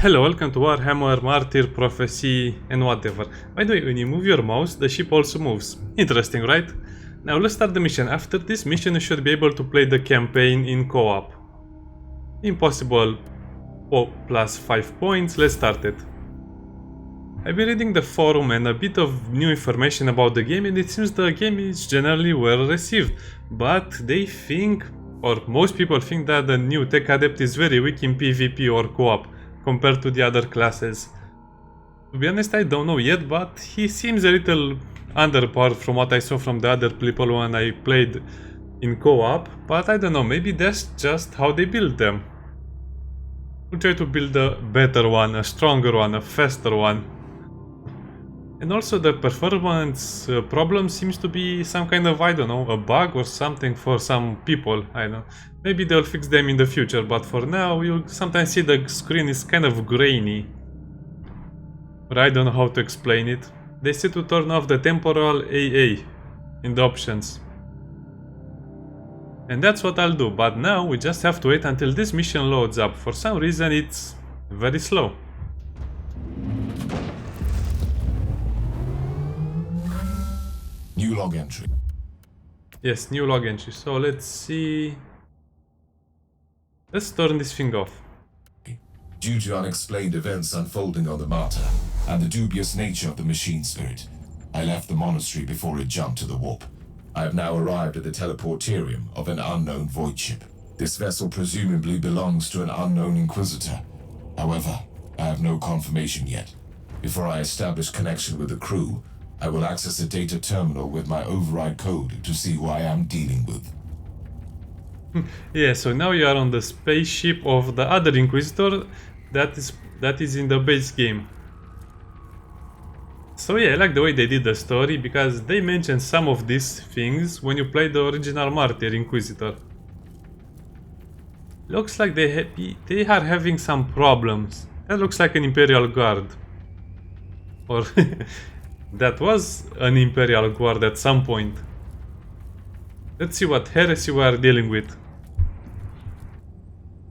Hello, welcome to Warhammer, Martyr, Prophecy, and whatever. By the way, when you move your mouse, the ship also moves. Interesting, right? Now let's start the mission. After this mission, you should be able to play the campaign in co-op. Impossible plus 5 points, let's start it. I've been reading the forum and a bit of new information about the game, and it seems the game is generally well received. But they think, or most people think, that the new Tech Adept is very weak in PvP or co-op compared to the other classes. To be honest, I don't know yet, but he seems a little underpowered from what I saw from the other people when I played in co-op, but I don't know, maybe that's just how they build them. We'll try to build a better one, a stronger one, a faster one. And also the performance problem seems to be some kind of, I don't know, a bug or something for some people, I don't know. Maybe they'll fix them in the future, but for now you'll sometimes see the screen is kind of grainy. But I don't know how to explain it. They said to turn off the temporal AA in the options. And that's what I'll do, but now we just have to wait until this mission loads up. For some reason it's very slow. New log entry. Yes, new log entry. So let's see. Let's turn this thing off. Due to unexplained events unfolding on the Martyr and the dubious nature of the machine spirit, I left the monastery before it jumped to the warp. I have now arrived at the teleporterium of an unknown void ship. This vessel presumably belongs to an unknown Inquisitor. However, I have no confirmation yet. Before I establish connection with the crew, I will access a data terminal with my override code to see who I am dealing with. Yeah, so now you are on the spaceship of the other Inquisitor that is in the base game. So yeah, I like the way they did the story because they mentioned some of these things when you play the original Martyr Inquisitor. Looks like they are having some problems. That looks like an Imperial Guard. Or that was an Imperial Guard at some point. Let's see what heresy we are dealing with.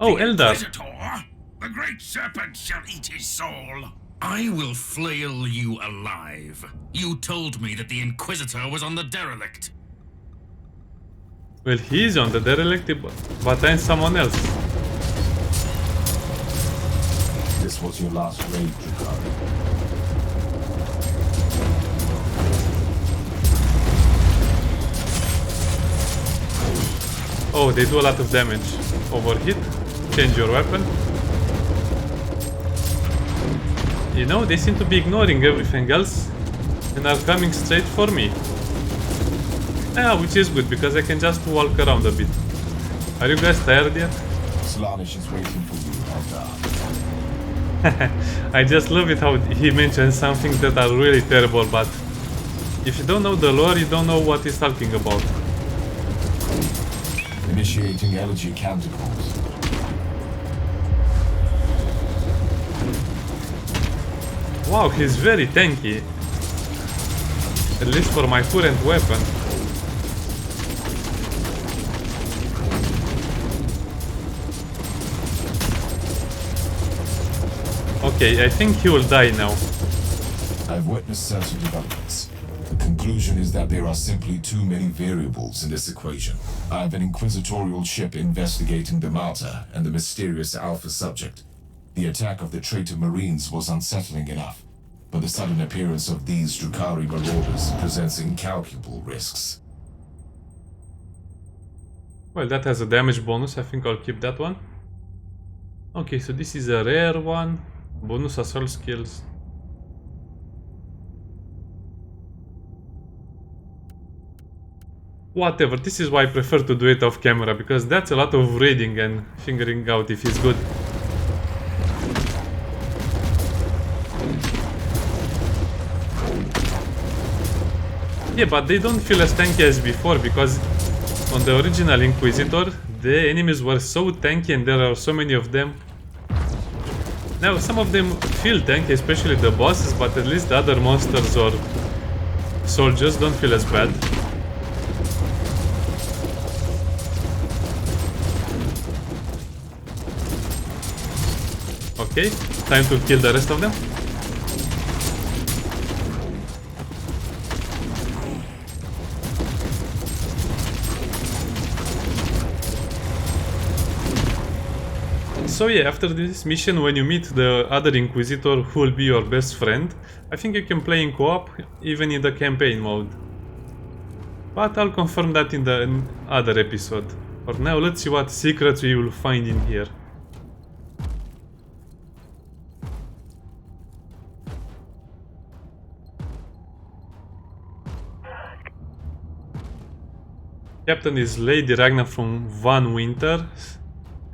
Oh, Eldar! Inquisitor, the great serpent shall eat his soul. I will flail you alive. You told me that the Inquisitor was on the derelict. Well, he's on the derelict, but I'm someone else. This was your last raid, Drukari. Oh, they do a lot of damage. Overheat. Change your weapon. You know, they seem to be ignoring everything else and are coming straight for me. Yeah, which is good because I can just walk around a bit. Are you guys tired yet? Slanish is waiting for you, Eldar. I just love it how he mentions some things that are really terrible, but if you don't know the lore, you don't know what he's talking about. Initiating elegy canticles. Wow, he's very tanky. At least for my current weapon. Okay, I think he will die now. I've witnessed certain developments. The conclusion is that there are simply too many variables in this equation. I have an inquisitorial ship investigating the Martyr and the mysterious Alpha subject. The attack of the traitor Marines was unsettling enough, but the sudden appearance of these Drukari marauders presents incalculable risks. Well, that has a damage bonus. I think I'll keep that one. Okay, so this is a rare one. Bonus assault skills. Whatever, this is why I prefer to do it off camera, because that's a lot of reading and figuring out if he's good. Yeah, but they don't feel as tanky as before, because on the original Inquisitor, the enemies were so tanky and there are so many of them. Now, some of them feel tanky, especially the bosses, but at least the other monsters or soldiers don't feel as bad. Okay. Time to kill the rest of them. So yeah, after this mission, when you meet the other Inquisitor who will be your best friend, I think you can play in co-op, even in the campaign mode. But I'll confirm that in the other episode. For now, let's see what secrets we will find in here. Captain is Lady Ragnar from Van Winter.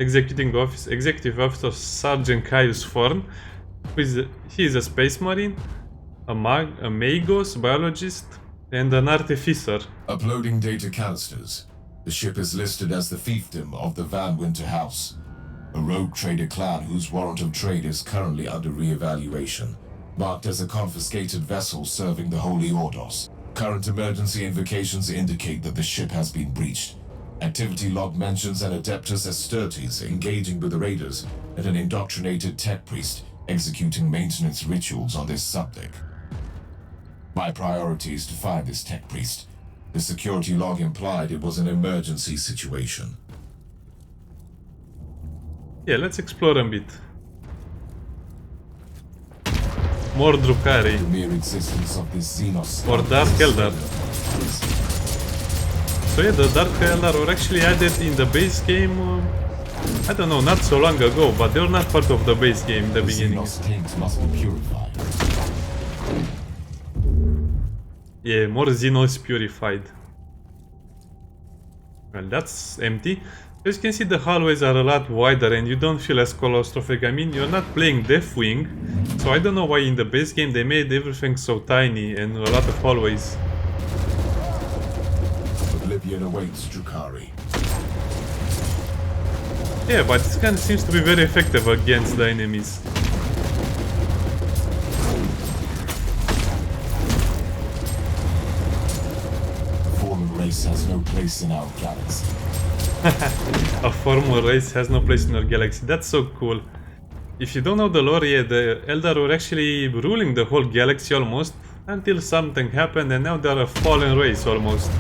Executive Officer Sergeant Caius Forn. He is a space marine, a magos, biologist, and an artificer. Uploading data canisters. The ship is listed as the fiefdom of the Van Winter House, a rogue trader clan whose warrant of trade is currently under re-evaluation, marked as a confiscated vessel serving the Holy Ordos. Current emergency invocations indicate that the ship has been breached. Activity log mentions an Adeptus Asтерtes engaging with the raiders and an indoctrinated tech priest executing maintenance rituals on this subdeck. My priority is to find this tech priest. The security log implied it was an emergency situation. Yeah, let's explore a bit. More Drukhari. The mere existence of this Xenos Or Dark Eldar. So yeah, the Dark Eldar were actually added in the base game, I don't know, not so long ago, but they were not part of the base game in the beginning. Xenos taint must be purified. Yeah, more Xenos purified. Well, that's empty. As you can see, the hallways are a lot wider and you don't feel as claustrophobic. I mean, you're not playing Deathwing, so I don't know why in the base game they made everything so tiny and a lot of hallways. Oblivion awaits Drukhari. Yeah, but this gun seems to be very effective against the enemies. The fallen race has no place in our galaxy. A formal race has no place in our galaxy. That's so cool. If you don't know the lore, yeah, the Eldar were actually ruling the whole galaxy almost, until something happened and now they're a fallen race almost.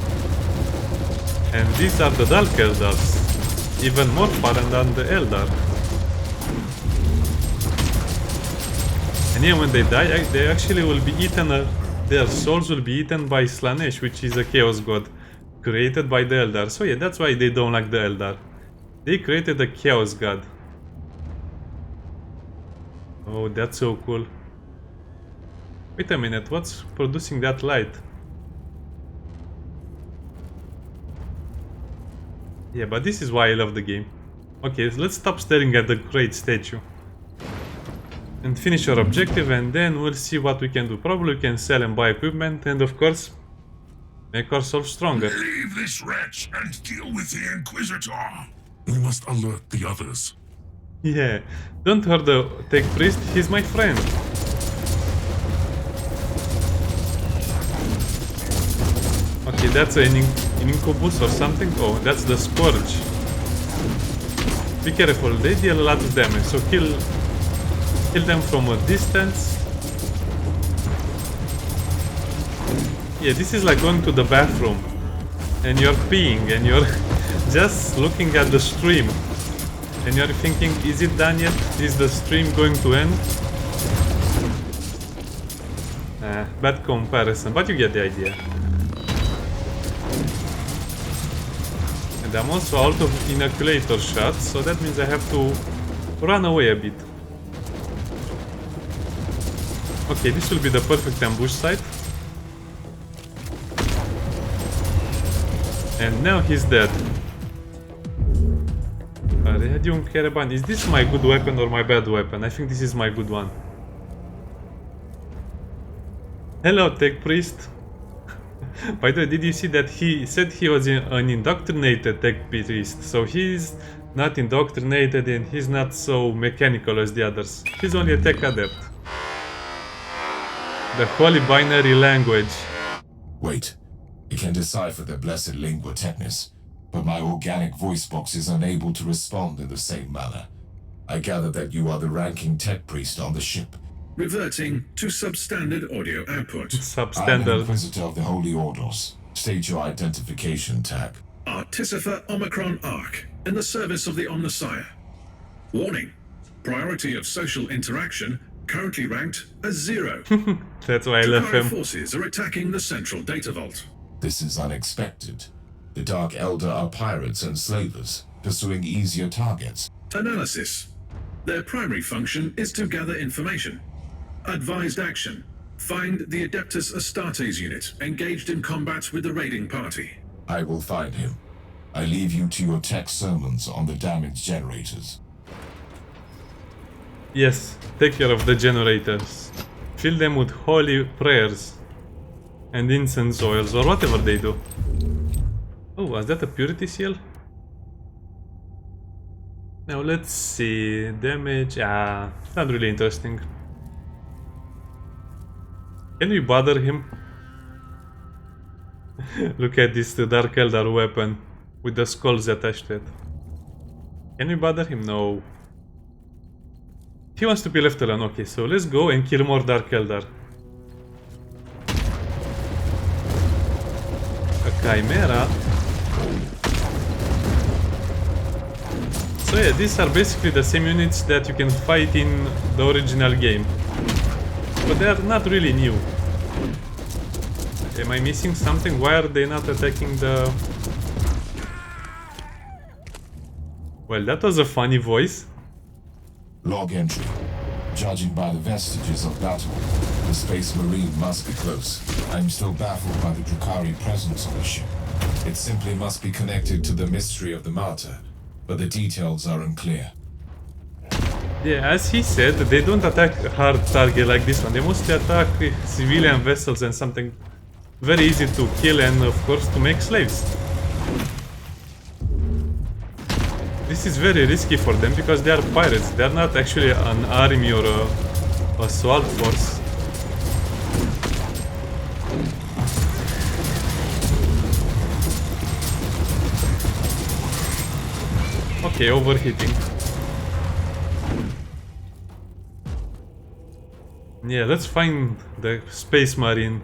And these are the Dark Eldars, even more fallen than the Eldar. And yeah, when they die, they actually will be eaten, their souls will be eaten by Slanesh, which is a chaos god, created by the Eldar. So yeah, that's why they don't like the Eldar. They created a chaos god. Oh, that's so cool. Wait a minute, what's producing that light? Yeah, but this is why I love the game. Okay, so let's stop staring at the great statue. And finish our objective, and then we'll see what we can do. Probably we can sell and buy equipment, and of course, make ourselves stronger. Leave this wretch and deal with the Inquisitor. We must alert the others. Yeah, don't hurt the tech priest, he's my friend. Okay, that's an incubus or something. Oh, that's the scourge. Be careful, they deal a lot of damage, so kill them from a distance. Yeah, this is like going to the bathroom and you're peeing and you're just looking at the stream. And you're thinking, is it done yet? Is the stream going to end? Bad comparison, but you get the idea. And I'm also out of inoculator shots, so that means I have to run away a bit. Okay, this will be the perfect ambush site. And now he's dead. Radium Caravan. Is this my good weapon or my bad weapon? I think this is my good one. Hello, Tech Priest. By the way, did you see that he said he was an indoctrinated Tech Priest? So he's not indoctrinated and he's not so mechanical as the others. He's only a Tech Adept. The Holy Binary Language. Wait, you can decipher the blessed lingua technis, but my organic voice box is unable to respond in the same manner. I gather that you are the ranking tech priest on the ship. Reverting to substandard audio output. I'm an Substandard. Inquisitor of the Holy Ordos. State your identification tag. Artificer Omicron Arc, in the service of the Omnissiah. Warning. Priority of social interaction currently ranked as 0. That's why I left Drukhari him. forces are attacking the central data vault. This is unexpected. The Dark Eldar are pirates and slavers, pursuing easier targets. Analysis. Their primary function is to gather information. Advised action. Find the Adeptus Astartes unit engaged in combat with the raiding party. I will find him. I leave you to your tech sermons on the damaged generators. Yes, take care of the generators. Fill them with holy prayers. And incense oils, or whatever they do. Oh, was that a purity seal? Now let's see. Damage. Not really interesting. Can we bother him? Look at this Dark Eldar weapon with the skulls attached to it. Can we bother him? No. He wants to be left alone. Okay, so let's go and kill more Dark Eldar. A Chimera. So yeah, these are basically the same units that you can fight in the original game. But they are not really new. Am I missing something? Why are they not attacking the... Well, that was a funny voice. Log entry. Judging by the vestiges of battle, the Space Marine must be close. I'm still baffled by the Drukhari presence on the ship. It simply must be connected to the mystery of the Martyr, but the details are unclear. Yeah, as he said, they don't attack a hard target like this one. They mostly attack civilian vessels and something very easy to kill and, of course, to make slaves. This is very risky for them because they are pirates. They are not actually an army or a assault force. Okay, overheating. Yeah, let's find the Space Marine.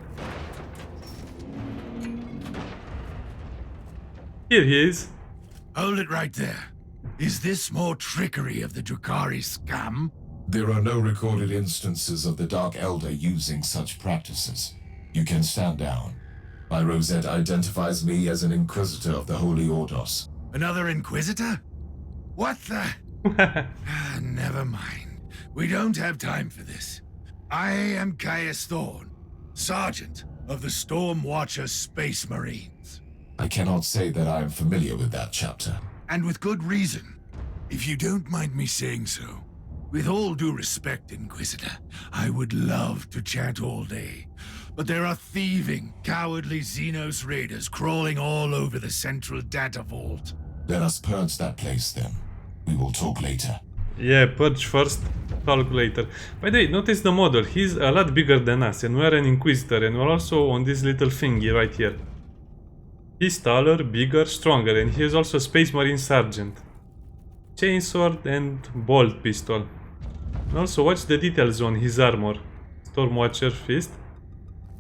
Here he is. Hold it right there. Is this more trickery of the Drukhari scam? There are no recorded instances of the Dark Eldar using such practices. You can stand down. My rosette identifies me as an Inquisitor of the Holy Ordos. Another Inquisitor? What the? Never mind. We don't have time for this. I am Caius Thorn, Sergeant of the Stormwatcher Space Marines. I cannot say that I am familiar with that chapter. And with good reason, if you don't mind me saying so. With all due respect, Inquisitor, I would love to chat all day. But there are thieving, cowardly Xenos raiders crawling all over the central data vault. Let us purge that place then. We will talk later. Yeah, purge first, talk later. By the way, notice the model. He's a lot bigger than us, and we're an Inquisitor, and we're also on this little thingy right here. He's taller, bigger, stronger, and he is also a Space Marine Sergeant. Chainsword and bolt pistol. And also watch the details on his armor. Stormwatcher fist.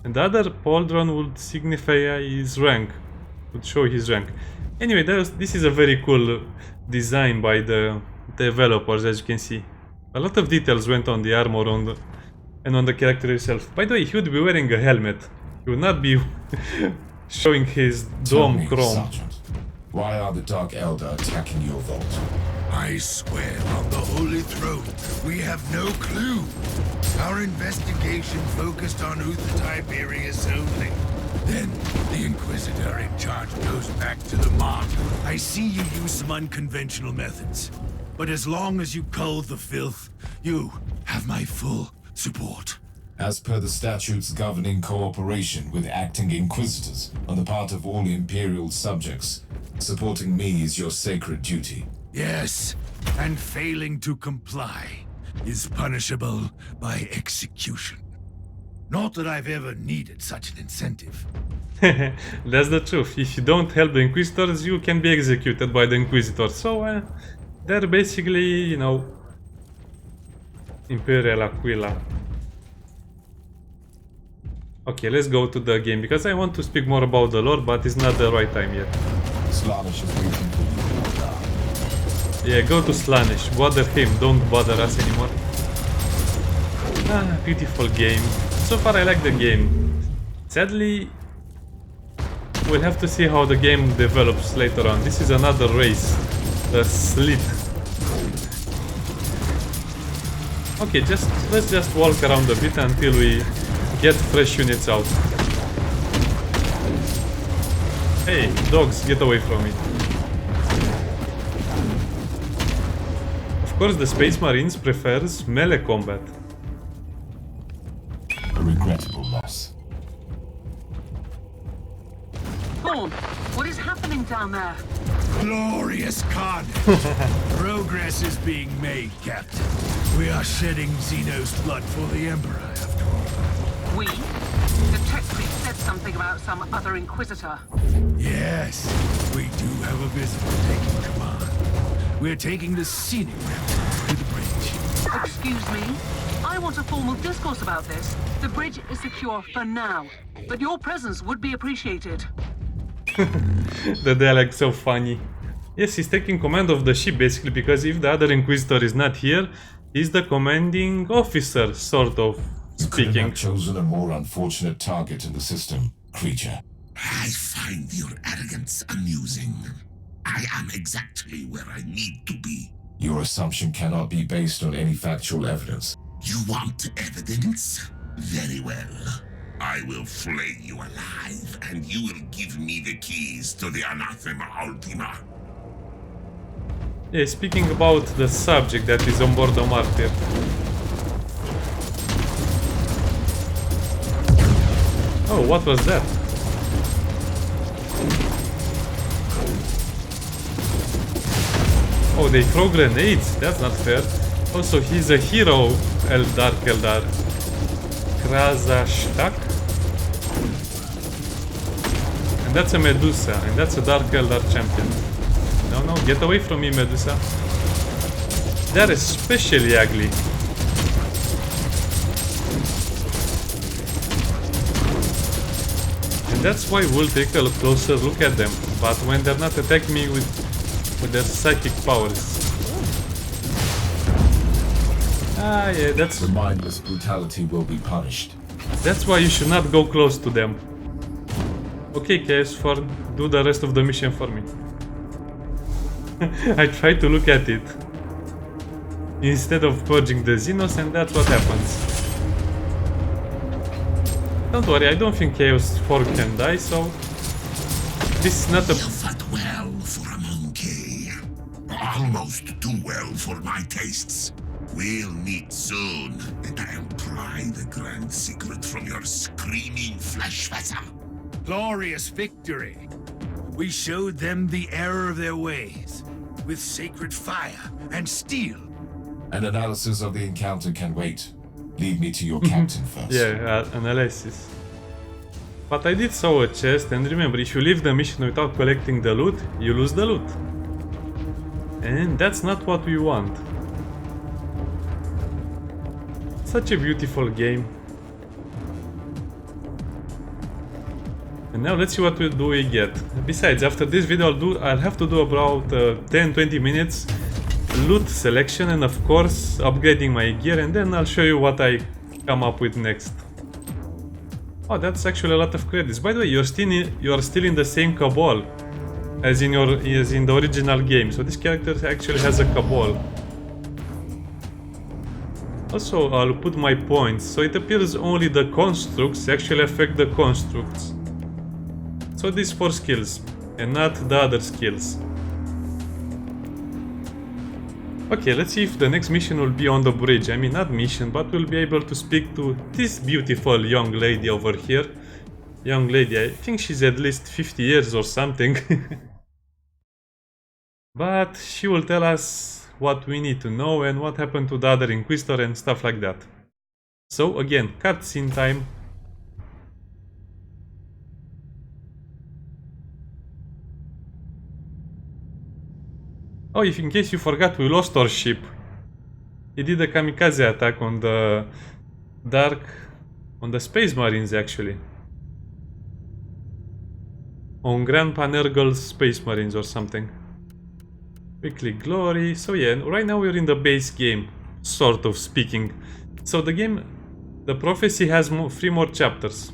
And the other pauldron would signify his rank. Would show his rank. Anyway, this is a very cool design by the developers, as you can see. A lot of details went on the armor and on the character himself. By the way, he would be wearing a helmet. He would not be showing his Tell dome me, chrome. Sergeant, why are the Dark Eldar attacking your vault? I swear on the Holy Throne, we have no clue. Our investigation focused on Uther Tiberius only. Then, the Inquisitor in charge goes back to the Martyr. I see you use some unconventional methods. But as long as you cull the filth, you have my full support. As per the statutes governing cooperation with acting Inquisitors on the part of all Imperial subjects, supporting me is your sacred duty. Yes, and failing to comply is punishable by execution. Not that I've ever needed such an incentive. That's the truth. If you don't help the Inquisitors, you can be executed by the Inquisitors. So, they're basically, you know, Imperial Aquila. Okay, let's go to the game because I want to speak more about the lore, but it's not the right time yet. Slanish is waiting for you. Yeah, go to Slanish. Bother him, don't bother us anymore. Ah, beautiful game. So far I like the game. Sadly, we'll have to see how the game develops later on. This is another race. A slit. Okay, let's just walk around a bit until we get fresh units out. Hey, dogs, get away from me. Of course, the Space Marines prefers melee combat. A regrettable loss. Thorn, what is happening down there? Glorious carnage! Progress is being made, Captain. We are shedding Xeno's blood for the Emperor, after all. We? The tech priest said something about some other Inquisitor. Yes, we do have a visitor taking command. We're taking the scenic route to the bridge. Excuse me? I want a formal discourse about this. The bridge is secure for now, but your presence would be appreciated. The dialogue so funny. Yes, he's taking command of the ship basically because if the other Inquisitor is not here, he's the commanding officer, sort of You couldn't speaking. have chosen a more unfortunate target in the system, creature. I find your arrogance amusing. I am exactly where I need to be. Your assumption cannot be based on any factual evidence. You want evidence? Very well. I will flay you alive, and you will give me the keys to the Anathema Ultima. Yeah, speaking about the subject that is on board the Martyr. Oh, what was that? Oh, they throw grenades? That's not fair. Also, he's a hero, Eldar. Krazashtak? And that's a Medusa, and that's a Dark Eldar champion. No, get away from me, Medusa. They're especially ugly. And that's why we'll take a closer look at them. But when they're not attacking me with their psychic powers. Ah, yeah, The mindless brutality will be punished. that's why you should not go close to them. Okay, KS4, do the rest of the mission for me. I try to look at it instead of purging the Xenos, and that's what happens. Don't worry, I don't think Chaos 4 can die, so this is not a... You fought well for a monkey. Almost too well for my tastes. We'll meet soon, and I'll pry the grand secret from your screaming flesh vessel. Glorious victory! We showed them the error of their ways, with sacred fire and steel. An analysis of the encounter can wait. Lead me to your captain first. Yeah, analysis. But I did saw a chest, and remember, if you leave the mission without collecting the loot, you lose the loot. And that's not what we want. Such a beautiful game. And now let's see what we get. Besides, after this video I'll have to do about 10-20 minutes loot selection and of course upgrading my gear, and then I'll show you what I come up with next. Oh, that's actually a lot of credits. By the way, you're still in the same cabal as in the original game. So this character actually has a cabal. Also, I'll put my points, so it appears only the constructs actually affect the constructs. So these 4 skills, and not the other skills. Okay, let's see if the next mission will be on the bridge. I mean, not mission, but we'll be able to speak to this beautiful young lady over here. Young lady, I think she's at least 50 years or something. But she will tell us what we need to know and what happened to the other Inquisitor and stuff like that. So again, cutscene time. Oh, if in case you forgot, we lost our ship. he did a kamikaze attack on the on the Space Marines actually. On Grandpa Nurgle's Space Marines or something. Weekly Glory. So yeah, right now we're in the base game, sort of speaking. So the game, the Prophecy has 3 more chapters.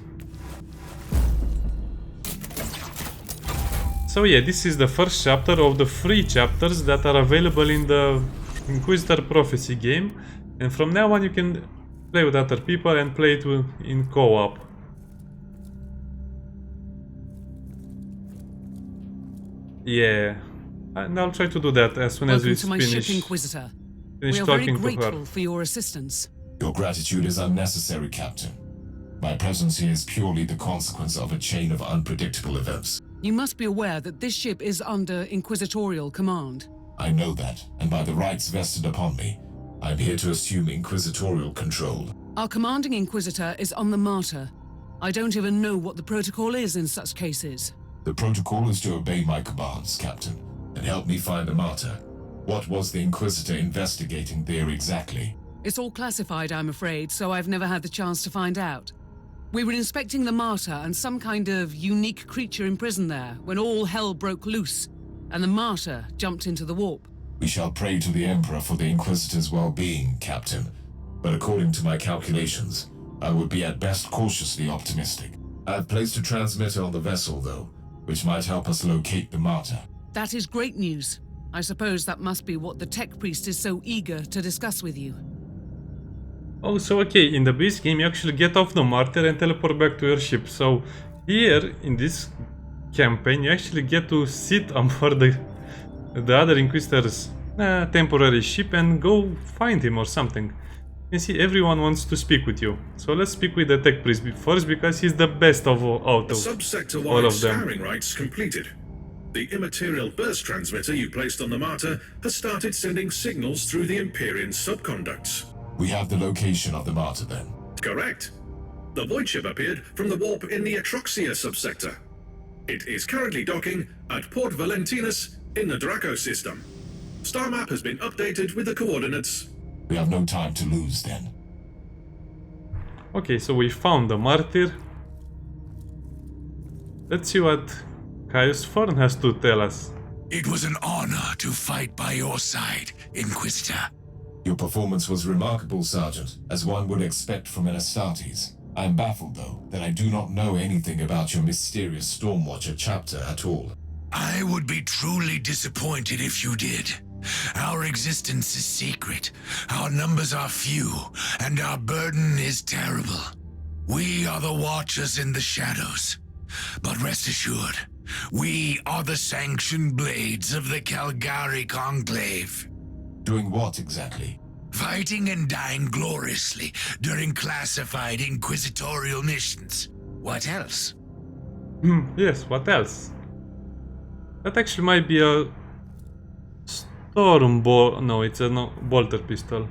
So yeah, this is the first chapter of the 3 chapters that are available in the Inquisitor Prophecy game. And from now on you can play with other people and play it in co-op. Yeah, and I'll try to do that as soon as we Welcome to my ship, finish Inquisitor. We are very talking to her. grateful for your assistance. Your gratitude is unnecessary, Captain. My presence here is purely the consequence of a chain of unpredictable events. You must be aware that this ship is under Inquisitorial command. I know that, and by the rights vested upon me, I'm here to assume Inquisitorial control. Our commanding Inquisitor is on the Martyr. I don't even know what the protocol is in such cases. The protocol is to obey my commands, Captain, and help me find the Martyr. What was the Inquisitor investigating there exactly? It's all classified, I'm afraid, so I've never had the chance to find out. We were inspecting the Martyr and some kind of unique creature imprisoned there when all hell broke loose, and the Martyr jumped into the warp. We shall pray to the Emperor for the Inquisitor's well-being, Captain. But according to my calculations, I would be at best cautiously optimistic. I've placed a transmitter on the vessel, though, which might help us locate the Martyr. That is great news. I suppose that must be what the tech priest is so eager to discuss with you. Oh, so okay, in the base game you actually get off the Martyr and teleport back to your ship. So here, in this campaign, you actually get to sit on board the other Inquisitor's temporary ship and go find him or something. You see, everyone wants to speak with you. So let's speak with the tech priest first, because he's the best of out of all Subsector-wide of them. scouring rights completed. The immaterial burst transmitter you placed on the Martyr has started sending signals through the Empyrean subconducts. We have the location of the Martyr, then. Correct. The void ship appeared from the warp in the Atroxia subsector. It is currently docking at Port Valentinus in the Draco system. Star map has been updated with the coordinates. We have no time to lose, then. Okay, so we found the Martyr. Let's see what Caius Thorn has to tell us. It was an honor to fight by your side, Inquisitor. Your performance was remarkable, Sergeant, as one would expect from an Astartes. I am baffled, though, that I do not know anything about your mysterious Stormwatcher chapter at all. I would be truly disappointed if you did. Our existence is secret, our numbers are few, and our burden is terrible. We are the Watchers in the shadows. But rest assured, we are the sanctioned blades of the Calgary Conclave. Doing what exactly? Fighting and dying gloriously during classified inquisitorial missions. What else? Yes, what else? That actually might be a storm no, it's a bolter pistol.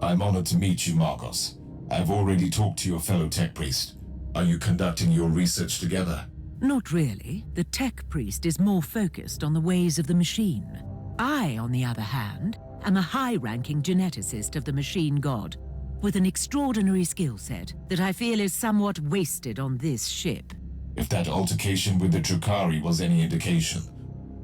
I'm honored to meet you, Marcos. I've already talked to your fellow tech priest. Are you conducting your research together? Not really. The tech priest is more focused on the ways of the machine. I, on the other hand, am a high-ranking geneticist of the machine god, with an extraordinary skill set that I feel is somewhat wasted on this ship. If that altercation with the Drukari was any indication,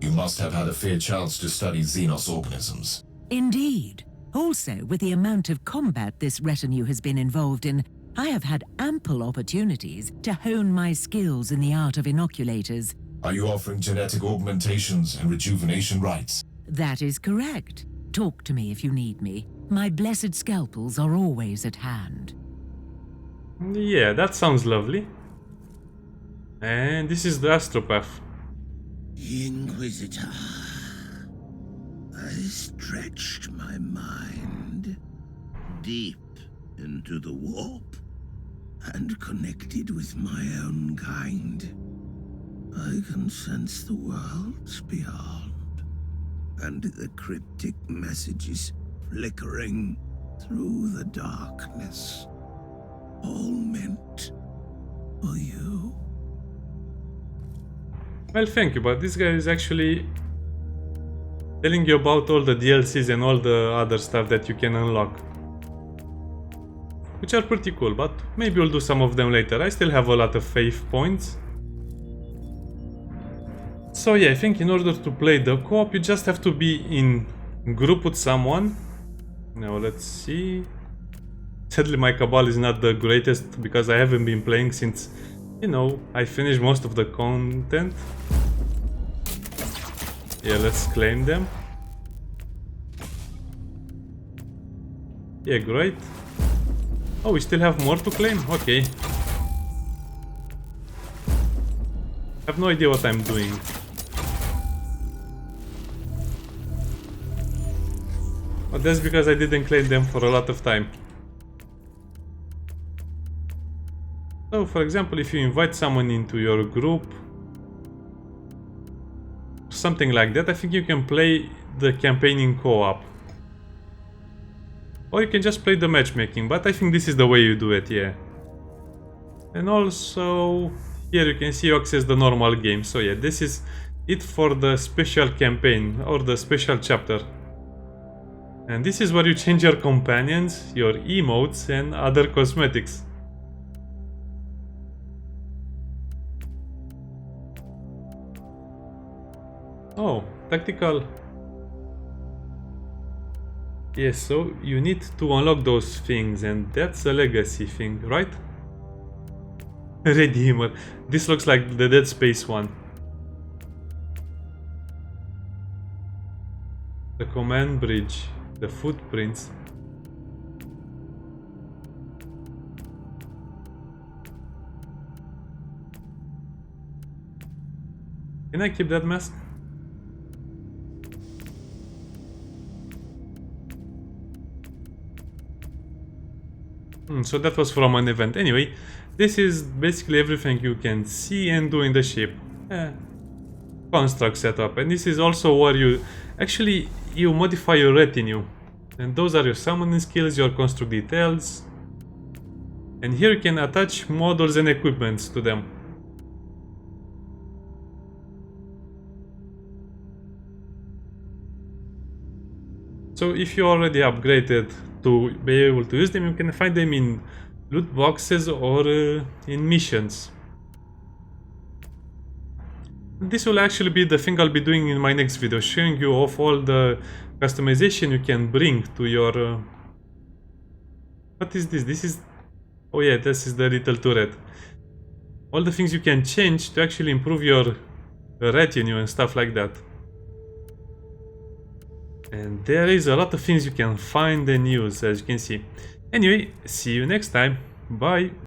you must have had a fair chance to study Xenos organisms. Indeed. Also, with the amount of combat this retinue has been involved in, I have had ample opportunities to hone my skills in the art of inoculators. Are you offering genetic augmentations and rejuvenation rites? That is correct. Talk to me if you need me. My blessed scalpels are always at hand. Yeah, that sounds lovely. And this is the astropath. Inquisitor, I stretched my mind deep into the warp and connected with my own kind. I can sense the worlds beyond, and the cryptic messages flickering through the darkness, all meant for you. Well, thank you, but this guy is actually telling you about all the DLCs and all the other stuff that you can unlock, which are pretty cool, but maybe we'll do some of them later. I still have a lot of faith points. So yeah, I think in order to play the co-op, you just have to be in group with someone. Now let's see. Sadly, my Cabal is not the greatest because I haven't been playing since, you know, I finished most of the content. Yeah, let's claim them. Yeah, great. Oh, we still have more to claim? Okay. I have no idea what I'm doing. But that's because I didn't claim them for a lot of time. So, for example, if you invite someone into your group, something like that, I think you can play the campaign in co-op. Or you can just play the matchmaking, but I think this is the way you do it, yeah. And also, here you can see you access the normal game. So yeah, this is it for the special campaign, or the special chapter. And this is where you change your companions, your emotes, and other cosmetics. Oh, tactical. Yes, so you need to unlock those things, and that's a legacy thing, right? Redeemer. This looks like the Dead Space one. The command bridge, the footprints. Can I keep that mask? So that was from an event. Anyway, this is basically everything you can see and do in the ship. Construct setup. And this is also where you modify your retinue. And those are your summoning skills, your construct details. And here you can attach models and equipments to them. So if you already upgraded to be able to use them, you can find them in loot boxes or in missions. This will actually be the thing I'll be doing in my next video, showing you off all the customization you can bring to your... What is this? This is... Oh yeah, this is the little turret. All the things you can change to actually improve your retinue and stuff like that. And there is a lot of things you can find and use, as you can see. Anyway, see you next time. Bye!